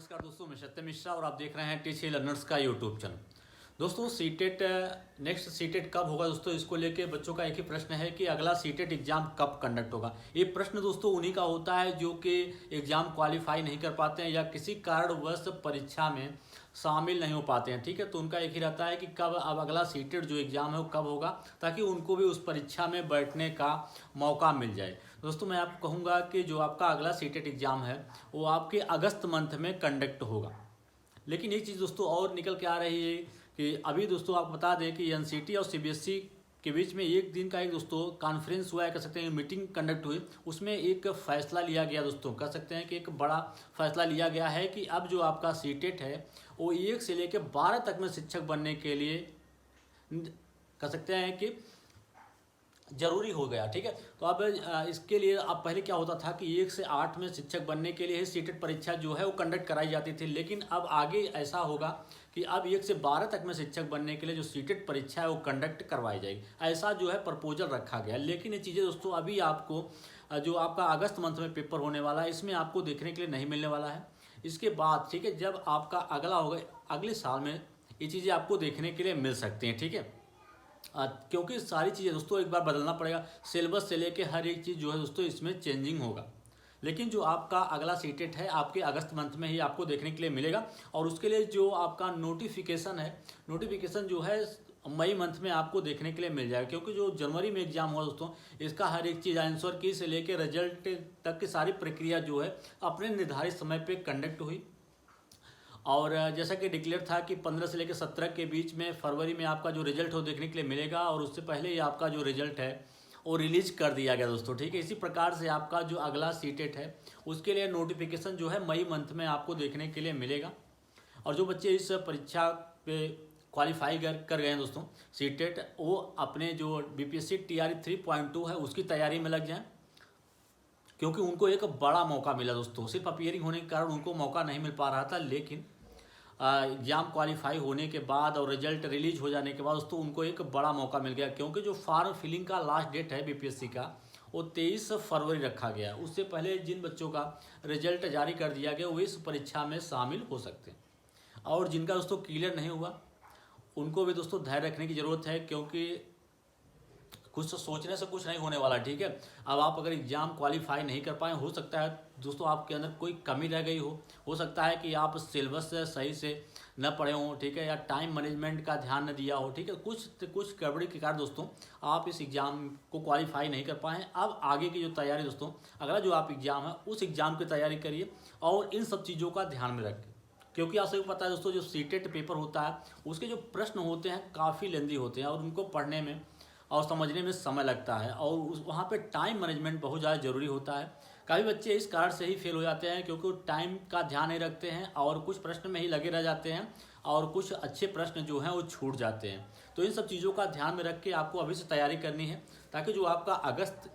नमस्कार दोस्तों, मैं सत्यम मिश्रा और आप देख रहे हैं टीसी लर्नर्स का यूट्यूब चैनल। दोस्तों सीटेट नेक्स्ट सीटेट कब होगा दोस्तों, इसको लेके बच्चों का एक ही प्रश्न है कि अगला सीटेट एग्जाम कब कंडक्ट होगा। ये प्रश्न दोस्तों उन्हीं का होता है जो कि एग्जाम क्वालिफाई नहीं कर पाते हैं या किसी कारणवश परीक्षा में शामिल नहीं हो पाते हैं। ठीक है, तो उनका एक ही रहता है कि कब अब अगला सीटेट जो एग्ज़ाम है वो कब होगा, ताकि उनको भी उस परीक्षा में बैठने का मौका मिल जाए। दोस्तों मैं आपको कहूँगा कि जो आपका अगला सीटेट एग्ज़ाम है वो आपके अगस्त मंथ में कंडक्ट होगा। लेकिन एक चीज़ दोस्तों और निकल के आ रही है कि अभी दोस्तों आपको बता दें कि एनसीटी और सीबीएसई के बीच में एक दिन का एक दोस्तों कॉन्फ्रेंस हुआ है, कह सकते हैं मीटिंग कंडक्ट हुई। उसमें एक फैसला लिया गया दोस्तों, कह सकते हैं कि एक बड़ा फैसला लिया गया है कि अब जो आपका सीटेट है वो 1 से लेकर 12 तक में शिक्षक बनने के लिए कह सकते हैं कि जरूरी हो गया। ठीक है, तो अब इसके लिए अब पहले क्या होता था कि 1 से 8 में शिक्षक बनने के लिए सीटेट परीक्षा जो है वो कंडक्ट कराई जाती थी, लेकिन अब आगे ऐसा होगा कि अब 1 से 12 तक में शिक्षक बनने के लिए जो सीटेट परीक्षा है वो कंडक्ट करवाई जाएगी। ऐसा जो है प्रपोजल रखा गया। लेकिन ये चीज़ें दोस्तों अभी आपको जो आपका अगस्त मंथ में पेपर होने वाला है इसमें आपको देखने के लिए नहीं मिलने वाला है। इसके बाद ठीक है, जब आपका अगला होगा अगले साल में ये चीज़ें आपको देखने के लिए मिल सकती हैं। ठीक है, क्योंकि सारी चीज़ें दोस्तों एक बार बदलना पड़ेगा। सिलेबस से लेके हर एक चीज़ जो है दोस्तों इसमें चेंजिंग होगा। लेकिन जो आपका अगला सीटेट है आपके अगस्त मंथ में ही आपको देखने के लिए मिलेगा। और उसके लिए जो आपका नोटिफिकेशन है, नोटिफिकेशन जो है मई मंथ में आपको देखने के लिए मिल जाएगा। क्योंकि जो जनवरी में एग्जाम हुआ दोस्तों इसका हर एक चीज़ आंसर की से लेके रिजल्ट तक की सारी प्रक्रिया जो है अपने निर्धारित समय पर कंडक्ट हुई। और जैसा कि डिक्लेयर था कि 15 से लेकर 17 के बीच में फरवरी में आपका जो रिजल्ट हो देखने के लिए मिलेगा, और उससे पहले ही आपका जो रिजल्ट है वो रिलीज कर दिया गया दोस्तों। ठीक है, इसी प्रकार से आपका जो अगला सीटेट है उसके लिए नोटिफिकेशन जो है मई मंथ में आपको देखने के लिए मिलेगा। और जो बच्चे इस परीक्षा पे क्वालिफाई कर गए हैं दोस्तों सीटेट, वो अपने जो बीपीएससी टीआरई 3.2 है उसकी तैयारी में लग जाएं, क्योंकि उनको एक बड़ा मौका मिला दोस्तों। सिर्फ अपीयरिंग होने के कारण उनको मौका नहीं मिल पा रहा था, लेकिन एग्ज़ाम क्वालिफाई होने के बाद और रिजल्ट रिलीज हो जाने के बाद दोस्तों उनको एक बड़ा मौका मिल गया। क्योंकि जो फॉर्म फिलिंग का लास्ट डेट है बीपीएससी का वो 23 फरवरी रखा गया। उससे पहले जिन बच्चों का रिजल्ट जारी कर दिया गया वो इस परीक्षा में शामिल हो सकते हैं। और जिनका दोस्तों क्लियर नहीं हुआ उनको भी दोस्तों धैर्य रखने की ज़रूरत है, क्योंकि कुछ तो सोचने से कुछ नहीं होने वाला। ठीक है, अब आप अगर एग्ज़ाम क्वालिफाई नहीं कर पाए, हो सकता है दोस्तों आपके अंदर कोई कमी रह गई हो सकता है कि आप सिलेबस सही से न पढ़े हों। ठीक है, या टाइम मैनेजमेंट का ध्यान न दिया हो। ठीक है, कुछ गड़बड़ी के कारण दोस्तों आप इस एग्ज़ाम को क्वालिफाई नहीं कर पाए हैं। अब आगे की जो तैयारी दोस्तों अगला जो आप एग्ज़ाम है उस एग्ज़ाम की तैयारी करिए और इन सब चीज़ों का ध्यान में रखें। क्योंकि आप सभी को पता है दोस्तों जो सीटेट पेपर होता है उसके जो प्रश्न होते हैं काफ़ी लेंदी होते हैं और उनको पढ़ने में और समझने में समय लगता है, और वहाँ पे टाइम मैनेजमेंट बहुत ज़्यादा ज़रूरी होता है। कई बच्चे इस कारण से ही फेल हो जाते हैं क्योंकि वो टाइम का ध्यान नहीं रखते हैं और कुछ प्रश्न में ही लगे रह जाते हैं और कुछ अच्छे प्रश्न जो हैं वो छूट जाते हैं। तो इन सब चीज़ों का ध्यान में रख के आपको अभी से तैयारी करनी है, ताकि जो आपका अगस्त